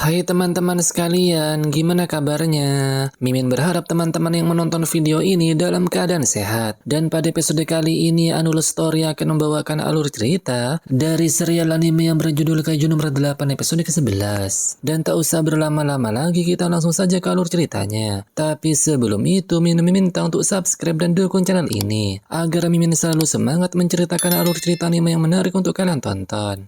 Hai teman-teman sekalian, gimana kabarnya? Mimin berharap teman-teman yang menonton video ini dalam keadaan sehat. Dan pada episode kali ini, Anulus Story akan membawakan alur cerita dari serial anime yang berjudul Kaiju nomor 8 episode ke-11. Dan tak usah berlama-lama lagi, kita langsung saja ke alur ceritanya. Tapi sebelum itu, Mimin minta untuk subscribe dan dukung channel ini, agar Mimin selalu semangat menceritakan alur cerita anime yang menarik untuk kalian tonton.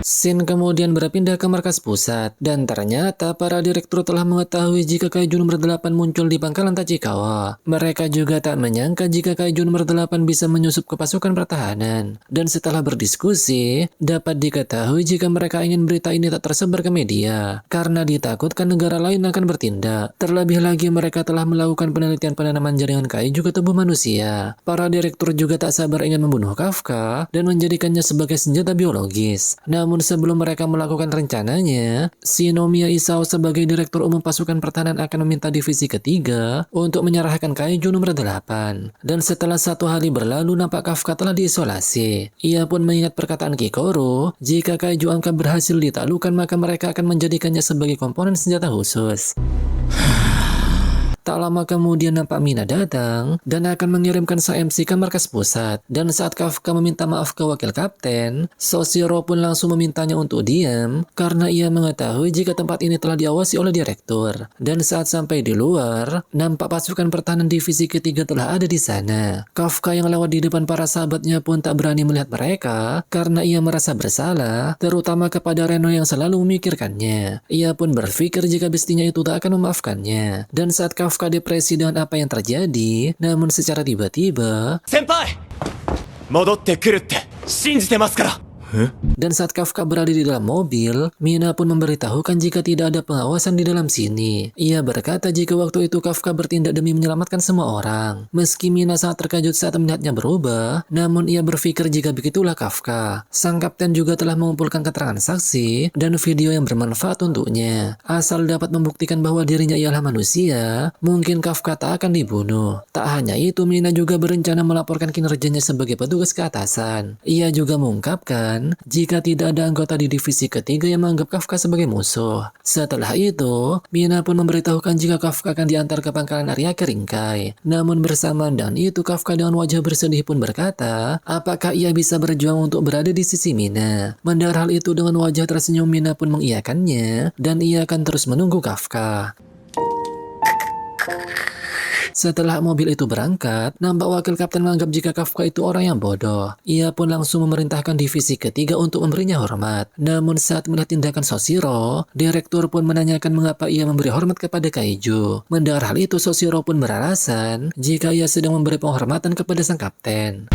Shin kemudian berpindah ke markas pusat, dan ternyata para direktur telah mengetahui jika Kaiju nomor 8 muncul di pangkalan Tachikawa. Mereka juga tak menyangka jika Kaiju nomor 8 bisa menyusup ke pasukan pertahanan. Dan setelah berdiskusi, dapat diketahui jika mereka ingin berita ini tak tersebar ke media, karena ditakutkan negara lain akan bertindak. Terlebih lagi mereka telah melakukan penelitian penanaman jaringan Kaiju ke tubuh manusia. Para direktur juga tak sabar ingin membunuh Kafka dan menjadikannya sebagai senjata biologis. Namun sebelum mereka melakukan rencananya, Shinomiya Isao sebagai Direktur Umum Pasukan Pertahanan akan meminta divisi ketiga untuk menyerahkan Kaiju nomor 8. Dan setelah 1 hari berlalu, nampak Kafka telah diisolasi. Ia pun mengingat perkataan Kikoru, jika Kaiju angka berhasil ditaklukkan maka mereka akan menjadikannya sebagai komponen senjata khusus. Tak lama kemudian nampak Mina datang dan akan mengirimkan MC ke markas pusat. Dan saat Kafka meminta maaf ke wakil kapten, Soshiro pun langsung memintanya untuk diam karena ia mengetahui jika tempat ini telah diawasi oleh direktur. Dan saat sampai di luar, nampak pasukan pertahanan divisi ketiga telah ada di sana. Kafka yang lewat di depan para sahabatnya pun tak berani melihat mereka karena ia merasa bersalah, terutama kepada Reno yang selalu memikirkannya. Ia pun berpikir jika bestinya itu tak akan memaafkannya. Dan saat Kafka depresi dengan apa yang terjadi, namun secara tiba-tiba, Senpai! Modotte kuru tte shinjite masu kara! Dan saat Kafka berada di dalam mobil, Mina pun memberitahukan jika tidak ada pengawasan di dalam sini. Ia berkata jika waktu itu Kafka bertindak demi menyelamatkan semua orang. Meski Mina sangat terkejut saat melihatnya berubah, namun ia berpikir jika begitulah Kafka. Sang kapten juga telah mengumpulkan keterangan saksi dan video yang bermanfaat untuknya. Asal dapat membuktikan bahwa dirinya ialah manusia, mungkin Kafka tak akan dibunuh. Tak hanya itu, Mina juga berencana melaporkan kinerjanya sebagai petugas ke atasan. Ia juga mengungkapkan jika tidak ada anggota di divisi ketiga yang menganggap Kafka sebagai musuh. Setelah itu, Mina pun memberitahukan jika Kafka akan diantar ke pangkalan Ariake Rinkai. Namun bersamaan dengan itu, Kafka dengan wajah bersedih pun berkata, apakah ia bisa berjuang untuk berada di sisi Mina. Mendengar hal itu dengan wajah tersenyum, Mina pun mengiyakannya, dan ia akan terus menunggu Kafka. Setelah mobil itu berangkat, nampak wakil kapten menganggap jika Kafka itu orang yang bodoh. Ia pun langsung memerintahkan divisi ketiga untuk memberinya hormat. Namun saat melihat tindakan Soshiro, direktur pun menanyakan mengapa ia memberi hormat kepada Kaiju. Mendengar hal itu, Soshiro pun beralasan jika ia sedang memberi penghormatan kepada sang kapten.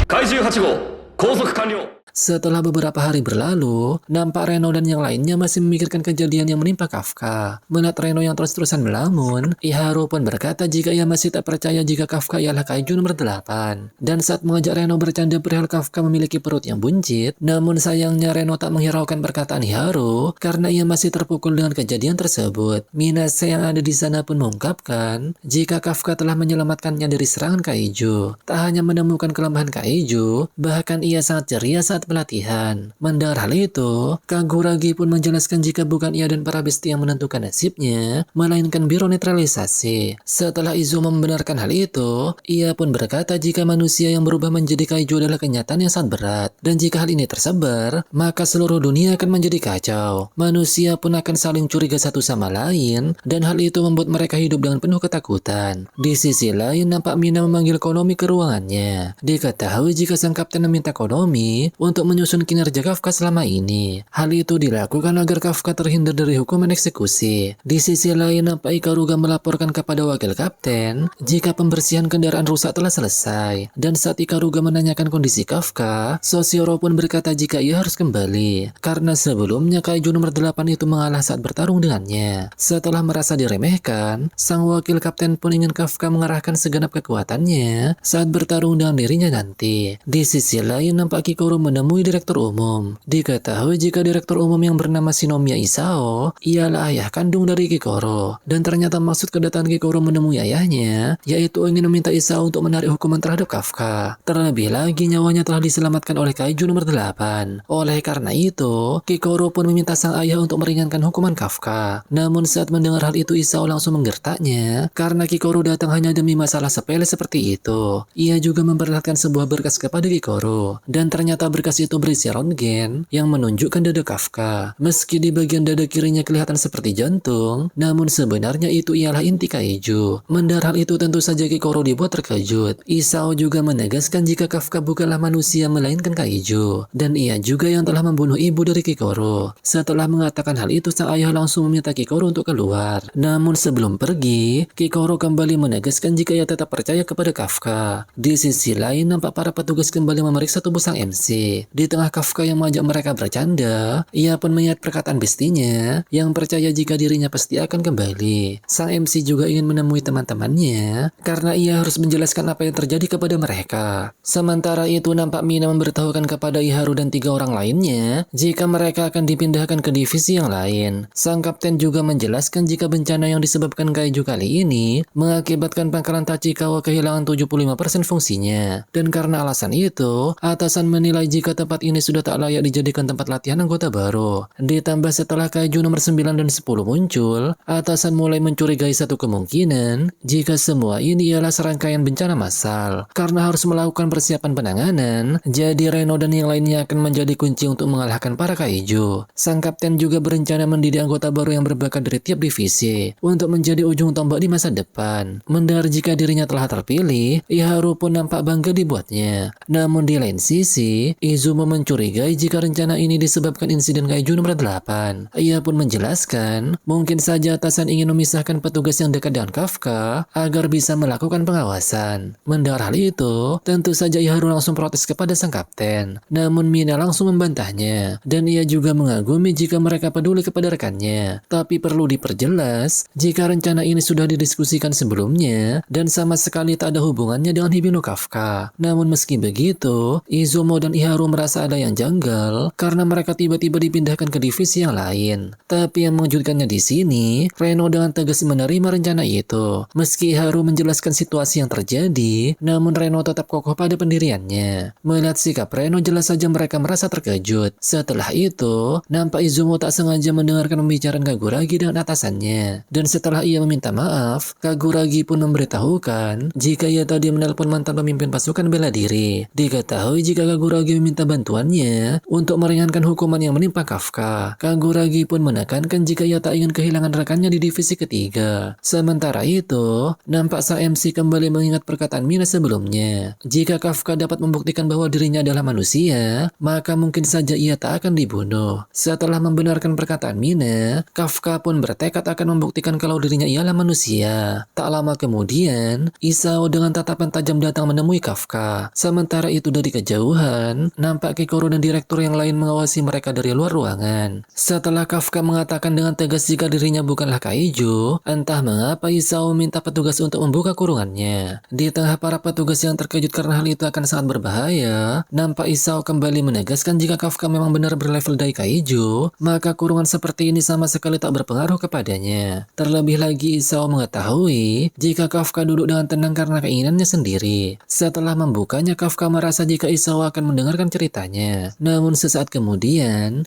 Kaiju 8号拘束完了。 Setelah beberapa hari berlalu, nampak Reno dan yang lainnya masih memikirkan kejadian yang menimpa Kafka. Melihat Reno yang terus-terusan melamun, Iharu pun berkata jika ia masih tak percaya jika Kafka ialah Kaiju nomor 8. Dan saat mengajak Reno bercanda perihal Kafka memiliki perut yang buncit, namun sayangnya Reno tak menghiraukan perkataan Iharu karena ia masih terpukul dengan kejadian tersebut. Minase yang ada di sana pun mengungkapkan jika Kafka telah menyelamatkannya dari serangan Kaiju. Tak hanya menemukan kelemahan Kaiju, bahkan ia sangat ceria saat pelatihan. Mendengar hal itu, Kaguragi pun menjelaskan jika bukan ia dan para besti yang menentukan nasibnya, melainkan biro netralisasi. Setelah Izuma membenarkan hal itu, ia pun berkata jika manusia yang berubah menjadi Kaiju adalah kenyataan yang sangat berat, dan jika hal ini tersebar, maka seluruh dunia akan menjadi kacau. Manusia pun akan saling curiga satu sama lain, dan hal itu membuat mereka hidup dengan penuh ketakutan. Di sisi lain, nampak Mina memanggil Konomi ke ruangannya. Diketahui jika sang kapten meminta Konomi untuk menyusun kinerja Kafka selama ini. Hal itu dilakukan agar Kafka terhindar dari hukuman eksekusi. Di sisi lain, nampak Ikaruga melaporkan kepada wakil kapten jika pembersihan kendaraan rusak telah selesai. Dan saat Ikaruga menanyakan kondisi Kafka, Soshiro pun berkata jika ia harus kembali, karena sebelumnya Kaiju nomor 8 itu mengalah saat bertarung dengannya. Setelah merasa diremehkan, sang wakil kapten pun ingin Kafka mengerahkan segenap kekuatannya saat bertarung dengan dirinya nanti. Di sisi lain, nampak Kikoru menemukan menemui direktur umum. Diketahui jika direktur umum yang bernama Shinomiya Isao ialah ayah kandung dari Kikoro. Dan ternyata maksud kedatangan Kikoro menemui ayahnya yaitu ingin meminta Isao untuk menarik hukuman terhadap Kafka. Terlebih lagi nyawanya telah diselamatkan oleh Kaiju nomor 8. Oleh karena itu, Kikoro pun meminta sang ayah untuk meringankan hukuman Kafka. Namun saat mendengar hal itu Isao langsung menggertaknya karena Kikoro datang hanya demi masalah sepele seperti itu. Ia juga memperlihatkan sebuah berkas kepada Kikoro. Dan ternyata berkas itu berisi röntgen yang menunjukkan dada Kafka. Meski di bagian dada kirinya kelihatan seperti jantung, namun sebenarnya itu ialah inti Kaiju. Mendengar hal itu tentu saja Kikoro dibuat terkejut. Isao juga menegaskan jika Kafka bukanlah manusia melainkan Kaiju. Dan ia juga yang telah membunuh ibu dari Kikoro. Setelah mengatakan hal itu sang ayah langsung meminta Kikoro untuk keluar. Namun sebelum pergi, Kikoro kembali menegaskan jika ia tetap percaya kepada Kafka. Di sisi lain nampak para petugas kembali memeriksa tubuh sang MC. Di tengah Kafka yang mengajak mereka bercanda, ia pun mengingat perkataan bestinya yang percaya jika dirinya pasti akan kembali. Sang MC juga ingin menemui teman-temannya karena ia harus menjelaskan apa yang terjadi kepada mereka. Sementara itu nampak Mina memberitahukan kepada Iharu dan 3 orang lainnya jika mereka akan dipindahkan ke divisi yang lain. Sang kapten juga menjelaskan jika bencana yang disebabkan Kaiju kali ini mengakibatkan pangkalan Tachikawa kehilangan 75% fungsinya. Dan karena alasan itu, atasan menilai jika tempat ini sudah tak layak dijadikan tempat latihan anggota baru. Ditambah setelah Kaiju nomor 9 dan 10 muncul, atasan mulai mencurigai satu kemungkinan jika semua ini ialah serangkaian bencana massal. Karena harus melakukan persiapan penanganan, jadi Reno dan yang lainnya akan menjadi kunci untuk mengalahkan para Kaiju. Sang kapten juga berencana mendidik anggota baru yang berbakat dari tiap divisi untuk menjadi ujung tombak di masa depan. Mendengar jika dirinya telah terpilih, Iharu pun nampak bangga dibuatnya. Namun di lain sisi, Izumo mencurigai jika rencana ini disebabkan insiden Kaiju nomor 8. Ia pun menjelaskan, mungkin saja atasan ingin memisahkan petugas yang dekat dengan Kafka agar bisa melakukan pengawasan. Mendengar hal itu, tentu saja Iharu langsung protes kepada sang kapten. Namun Mina langsung membantahnya, dan ia juga mengagumi jika mereka peduli kepada rekannya. Tapi perlu diperjelas, jika rencana ini sudah didiskusikan sebelumnya, dan sama sekali tak ada hubungannya dengan Hibino Kafka. Namun meski begitu, Izumo dan Iharu merasa ada yang janggal karena mereka tiba-tiba dipindahkan ke divisi yang lain. Tapi yang mengejutkannya di sini, Reno dengan tegas menerima rencana itu. Meski Iharu menjelaskan situasi yang terjadi, namun Reno tetap kokoh pada pendiriannya. Melihat sikap Reno, jelas saja mereka merasa terkejut. Setelah itu, nampak Izumo tak sengaja mendengarkan pembicaraan Kaguragi dengan atasannya. Dan setelah ia meminta maaf, Kaguragi pun memberitahukan jika ia tadi menelpon mantan pemimpin pasukan bela diri. Diketahui jika Kaguragi meminta bantuannya untuk meringankan hukuman yang menimpa Kafka. Kaguragi pun menekankan jika ia tak ingin kehilangan rekannya di divisi ketiga. Sementara itu, nampak sang MC kembali mengingat perkataan Mina sebelumnya. Jika Kafka dapat membuktikan bahwa dirinya adalah manusia, maka mungkin saja ia tak akan dibunuh. Setelah membenarkan perkataan Mina, Kafka pun bertekad akan membuktikan kalau dirinya ialah manusia. Tak lama kemudian, Isao dengan tatapan tajam datang menemui Kafka. Sementara itu dari kejauhan, nampak Kikoro dan direktur yang lain mengawasi mereka dari luar ruangan. Setelah Kafka mengatakan dengan tegas jika dirinya bukanlah Kaiju, entah mengapa Isao minta petugas untuk membuka kurungannya. Di tengah para petugas yang terkejut karena hal itu akan sangat berbahaya, nampak Isao kembali menegaskan jika Kafka memang benar berlevel Dai Kaiju, maka kurungan seperti ini sama sekali tak berpengaruh kepadanya. Terlebih lagi Isao mengetahui jika Kafka duduk dengan tenang karena keinginannya sendiri. Setelah membukanya, Kafka merasa jika Isao akan mendengarkan ceritanya. Namun sesaat kemudian,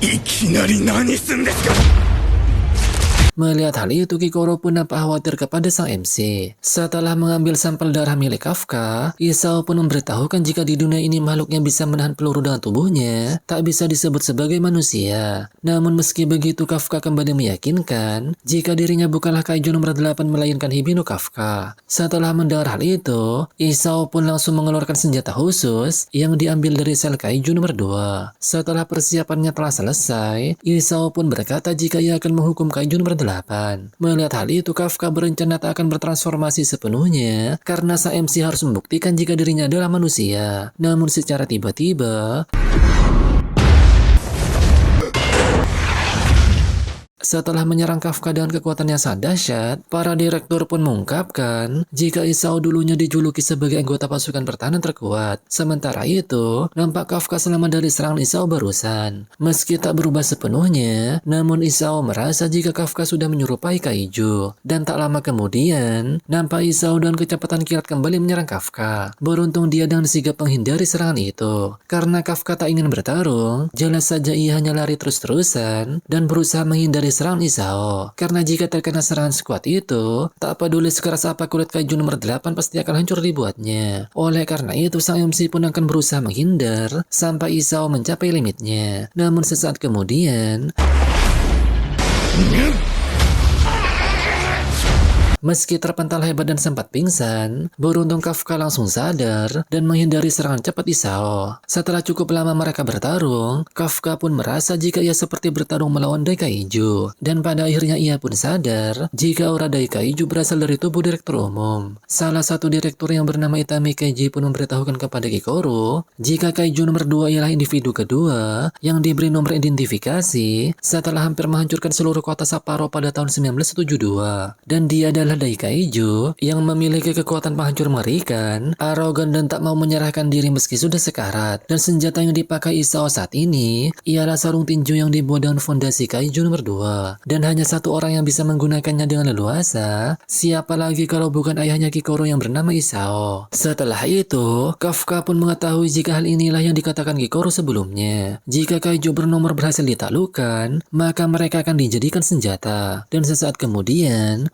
いきなり何すんですか。 melihat hal itu, Kikoro pun nampak khawatir kepada sang MC. Setelah mengambil sampel darah milik Kafka, Isao pun memberitahukan jika di dunia ini makhluknya bisa menahan peluru dengan tubuhnya, tak bisa disebut sebagai manusia. Namun meski begitu, Kafka kembali meyakinkan jika dirinya bukanlah Kaiju nomor 8 melainkan Hibino Kafka. Setelah mendengar hal itu, Isao pun langsung mengeluarkan senjata khusus yang diambil dari sel Kaiju nomor 2. Setelah persiapannya telah selesai, Isao pun berkata jika ia akan menghukum Kaiju nomor 8. Melihat hal itu, Kafka berencana tak akan bertransformasi sepenuhnya karena sang MC harus membuktikan jika dirinya adalah manusia. Namun secara tiba-tiba, Setelah menyerang Kafka dengan kekuatan yang sangat dahsyat, para direktur pun mengungkapkan jika Isao dulunya dijuluki sebagai anggota pasukan pertahanan terkuat. Sementara itu, nampak Kafka selamat dari serangan Isao barusan. Meski tak berubah sepenuhnya, namun Isao merasa jika Kafka sudah menyerupai Kaiju. Dan tak lama kemudian, nampak Isao dengan kecepatan kilat kembali menyerang Kafka. Beruntung dia dengan sigap menghindari serangan itu. Karena Kafka tak ingin bertarung, jelas saja ia hanya lari terus-terusan dan berusaha menghindari serangan Isao. Karena jika terkena serangan sekuat itu, tak peduli sekeras apa kulit Kaiju nomor 8 pasti akan hancur dibuatnya. Oleh karena itu, sang MC pun akan berusaha menghindar sampai Isao mencapai limitnya. Namun sesaat kemudian, meski terpental hebat dan sempat pingsan, beruntung Kafka langsung sadar dan menghindari serangan cepat Isao. Setelah cukup lama mereka bertarung, Kafka pun merasa jika ia seperti bertarung melawan Daikaiju. Dan pada akhirnya ia pun sadar jika aura Daikaiju berasal dari tubuh direktur umum. Salah satu direktur yang bernama Itami Keiji pun memberitahukan kepada Kikoru jika Kaiju nomor 2 ialah individu kedua yang diberi nomor identifikasi setelah hampir menghancurkan seluruh kota Sapporo pada tahun 1972. Dan dia adalah Daikaiju yang memiliki kekuatan penghancur mengerikan, arogan dan tak mau menyerahkan diri meski sudah sekarat. Dan senjata yang dipakai Isao saat ini ialah sarung tinju yang dibuat dengan fondasi Kaiju nomor 2. Dan hanya satu orang yang bisa menggunakannya dengan leluasa, siapa lagi kalau bukan ayahnya Kikoru yang bernama Isao. Setelah itu, Kafka pun mengetahui jika hal inilah yang dikatakan Kikoru sebelumnya. Jika Kaiju bernomor berhasil ditaklukkan, maka mereka akan dijadikan senjata. Dan sesaat kemudian,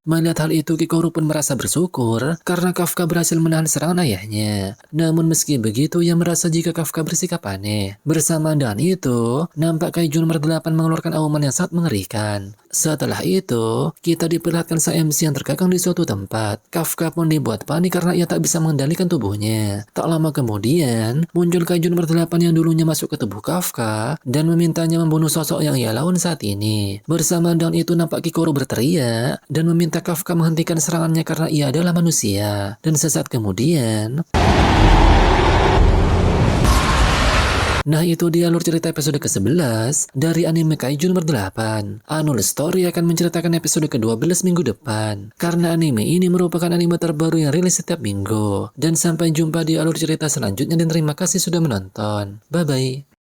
melihat hal itu, Kikoru pun merasa bersyukur karena Kafka berhasil menahan serangan ayahnya. Namun meski begitu, ia merasa jika Kafka bersikap aneh. Bersamaan dengan itu, nampak Kaiju nomor 8 mengeluarkan auman yang sangat mengerikan. Setelah itu, kita diperlihatkan sang MC yang terkekang di suatu tempat. Kafka pun dibuat panik karena ia tak bisa mengendalikan tubuhnya. Tak lama kemudian, muncul Kaiju nomor 8 yang dulunya masuk ke tubuh Kafka dan memintanya membunuh sosok yang ia lawan saat ini. Bersamaan dengan itu, nampak Kikoru berteriak dan meminta Kafka menghentikan serangannya karena ia adalah manusia. Dan sesaat kemudian, nah itu dia alur cerita episode ke-11 dari anime Kaiju nomor 8. Anul Story akan menceritakan episode ke-12 minggu depan. Karena anime ini merupakan anime terbaru yang rilis setiap minggu. Dan sampai jumpa di alur cerita selanjutnya dan terima kasih sudah menonton. Bye-bye.